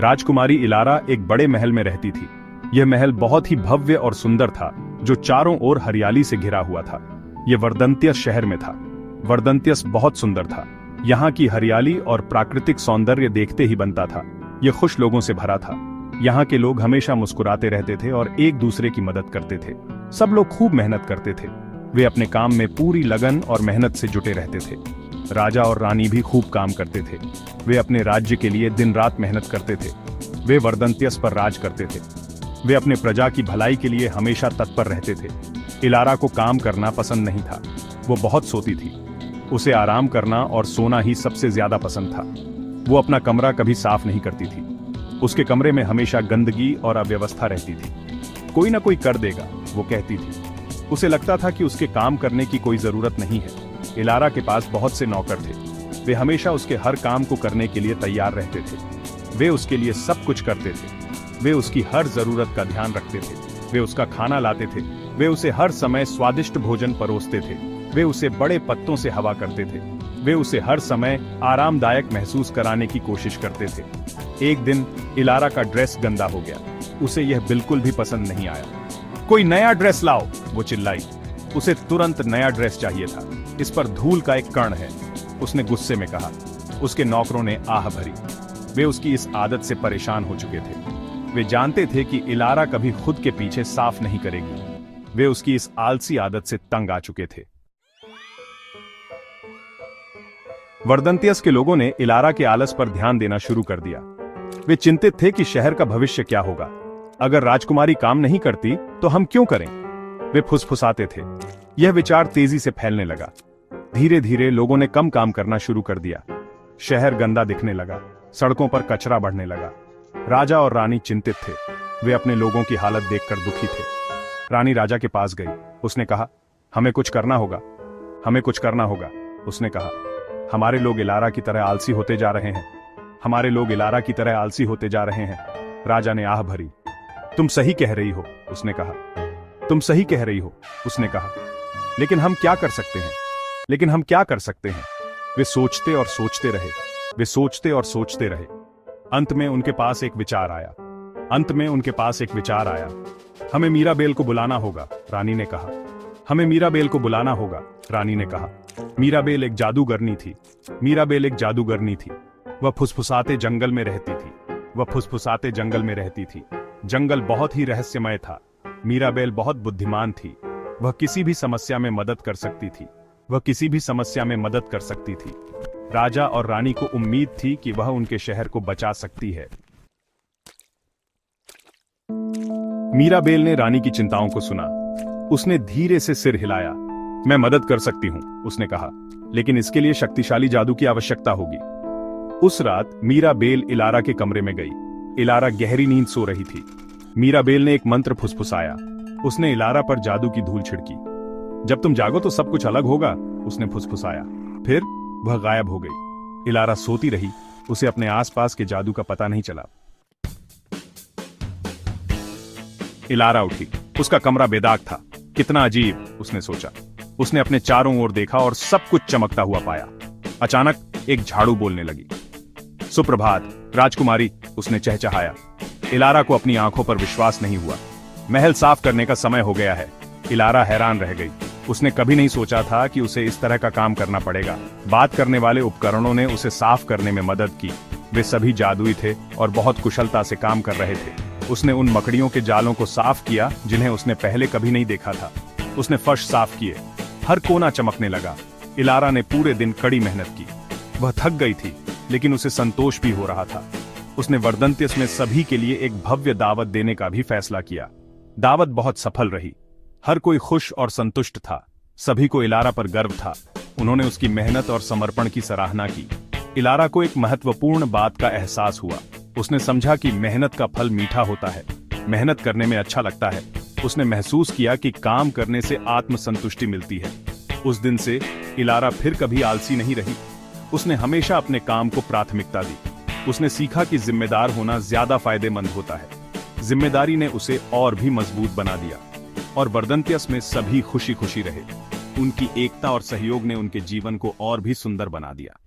राजकुमारी इलारा एक बड़े महल में रहती थी। यह महल बहुत ही भव्य और सुंदर था, जो चारों ओर हरियाली से घिरा हुआ था। यह वर्दंत्यस शहर में था। वर्दंत्यस बहुत सुंदर था। यहाँ की हरियाली और प्राकृतिक सौंदर्य देखते ही बनता था। यह खुश लोगों से भरा था। यहाँ के लोग हमेशा मुस्कुराते रहते थे और एक दूसरे की मदद करते थे। सब लोग खूब मेहनत करते थे। वे अपने काम में पूरी लगन और मेहनत से जुटे रहते थे। राजा और रानी भी खूब काम करते थे। वे अपने राज्य के लिए दिन रात मेहनत करते थे। वे वर्दंत्यस पर राज करते थे। वे अपने प्रजा की भलाई के लिए हमेशा तत्पर रहते थे। इलारा को काम करना पसंद नहीं था। वो बहुत सोती थी। उसे आराम करना और सोना ही सबसे ज्यादा पसंद था। वो अपना कमरा कभी साफ नहीं करती थी। उसके कमरे में हमेशा गंदगी और अव्यवस्था रहती थी। कोई ना कोई कर देगा, वो कहती थी। उसे लगता था कि उसके काम करने की कोई जरूरत नहीं है। इलारा के पास बहुत से नौकर थे। वे हमेशा उसके हर काम को करने के लिए तैयार रहते थे। वे उसके लिए सब कुछ करते थे। वे उसकी हर जरूरत का ध्यान रखते थे। वे उसका खाना लाते थे। वे उसे हर समय स्वादिष्ट भोजन परोसते थे। वे उसे बड़े पत्तों से हवा करते थे। वे उसे हर समय आरामदायक महसूस कराने की कोशिश करते थे। एक दिन इलारा का ड्रेस गंदा हो गया। उसे यह बिल्कुल भी पसंद नहीं आया। कोई नया ड्रेस लाओ, वो चिल्लाई। उसे तुरंत नया ड्रेस चाहिए था। इस पर धूल का एक कण है, उसने गुस्से में कहा। उसके नौकरों ने आह भरी। वे उसकी इस आदत से परेशान हो चुके थे। वे जानते थे कि इलारा कभी खुद के पीछे साफ नहीं करेगी। वे उसकी इस आलसी आदत से तंग आ चुके थे। वर्दंत्यस के लोगों ने इलारा के आलस पर ध्यान देना शुरू कर दिया। वे चिंतित थे कि शहर का भविष्य क्या होगा। अगर राजकुमारी काम नहीं करती तो हम क्यों करें? वे फुसफुसाते थे। यह विचार तेजी से फैलने लगा। धीरे धीरे लोगों ने कम काम करना शुरू कर दिया। शहर गंदा दिखने लगा। सड़कों पर कचरा बढ़ने लगा। राजा और रानी चिंतित थे। वे अपने लोगों की हालत देखकर दुखी थे। रानी राजा के पास गई। उसने कहा, हमें कुछ करना होगा। हमें कुछ करना होगा, उसने कहा। हमारे लोग इलारा की तरह आलसी होते जा रहे हैं। हमारे लोग इलारा की तरह आलसी होते जा रहे हैं। राजा ने आह भरी। तुम सही कह रही हो, उसने कहा। तुम सही कह रही हो, उसने कहा। लेकिन हम क्या कर सकते हैं? लेकिन हम क्या कर सकते हैं? वे सोचते और सोचते रहे। वे सोचते और सोचते रहे। अंत में उनके पास एक विचार आया। अंत में उनके पास एक विचार आया। हमें मीराबेल को बुलाना होगा, रानी ने कहा। हमें मीराबेल को बुलाना होगा, रानी ने कहा। मीराबेल एक जादूगरनी थी। मीराबेल एक जादूगरनी थी। वह फुसफुसाते जंगल में रहती थी। वह फुसफुसाते जंगल में रहती थी। जंगल बहुत ही रहस्यमय था। मीराबेल बहुत बुद्धिमान थी। वह किसी भी समस्या में मदद कर सकती थी। वह किसी भी समस्या में मदद कर सकती थी। राजा और रानी को उम्मीद थी कि वह उनके शहर को बचा सकती है। मीराबेल ने रानी की चिंताओं को सुना। उसने धीरे से सिर हिलाया। मैं मदद कर सकती हूं, उसने कहा, लेकिन इसके लिए शक्तिशाली जादू की आवश्यकता होगी। उस रात मीराबेल इलारा के कमरे में गई। इलारा गहरी नींद सो रही थी। मीराबेल ने एक मंत्र फुसफुसाया। उसने इलारा पर जादू की धूल छिड़की। जब तुम जागो तो सब कुछ अलग होगा, उसने फुसफुसाया। फिर वह गायब हो गई। इलारा सोती रही। उसे अपने आसपास के जादू का पता नहीं चला। इलारा उठी। उसका कमरा बेदाग था। कितना अजीब, उसने सोचा। उसने अपने चारों ओर देखा और सब कुछ चमकता हुआ पाया। अचानक एक झाड़ू बोलने लगी। सुप्रभात राजकुमारी, उसने चहचहाया। इलारा को अपनी आंखों पर विश्वास नहीं हुआ। महल साफ करने का समय हो गया है। इलारा हैरान रह गई। उसने कभी नहीं सोचा था कि उसे इस तरह का काम करना पड़ेगा। बात करने वाले उपकरणों ने उसे साफ करने में मदद की। वे सभी जादुई थे और बहुत कुशलता से काम कर रहे थे। उसने उन मकड़ियों के जालों को साफ किया जिन्हें उसने पहले कभी नहीं देखा था। उसने फर्श साफ किए। हर कोना चमकने लगा। इलारा ने पूरे दिन कड़ी मेहनत की। वह थक गई थी, लेकिन उसे संतोष भी हो रहा था। उसने वर्दंत्यस में सभी के लिए एक भव्य दावत देने का भी फैसला किया। दावत बहुत सफल रही। हर कोई खुश और संतुष्ट था। सभी को इलारा पर गर्व था। उन्होंने उसकी मेहनत और समर्पण की सराहना की। इलारा को एक महत्वपूर्ण बात का एहसास हुआ। उसने समझा कि मेहनत का फल मीठा होता है। मेहनत करने में अच्छा लगता है। उसने महसूस किया कि काम करने से आत्मसंतुष्टि मिलती है। उस दिन से इलारा फिर कभी आलसी नहीं रही। उसने हमेशा अपने काम को प्राथमिकता दी। उसने सीखा कि जिम्मेदार होना ज्यादा फायदेमंद होता है। जिम्मेदारी ने उसे और भी मजबूत बना दिया और वर्दंत्यस में सभी खुशी खुशी रहे। उनकी एकता और सहयोग ने उनके जीवन को और भी सुंदर बना दिया।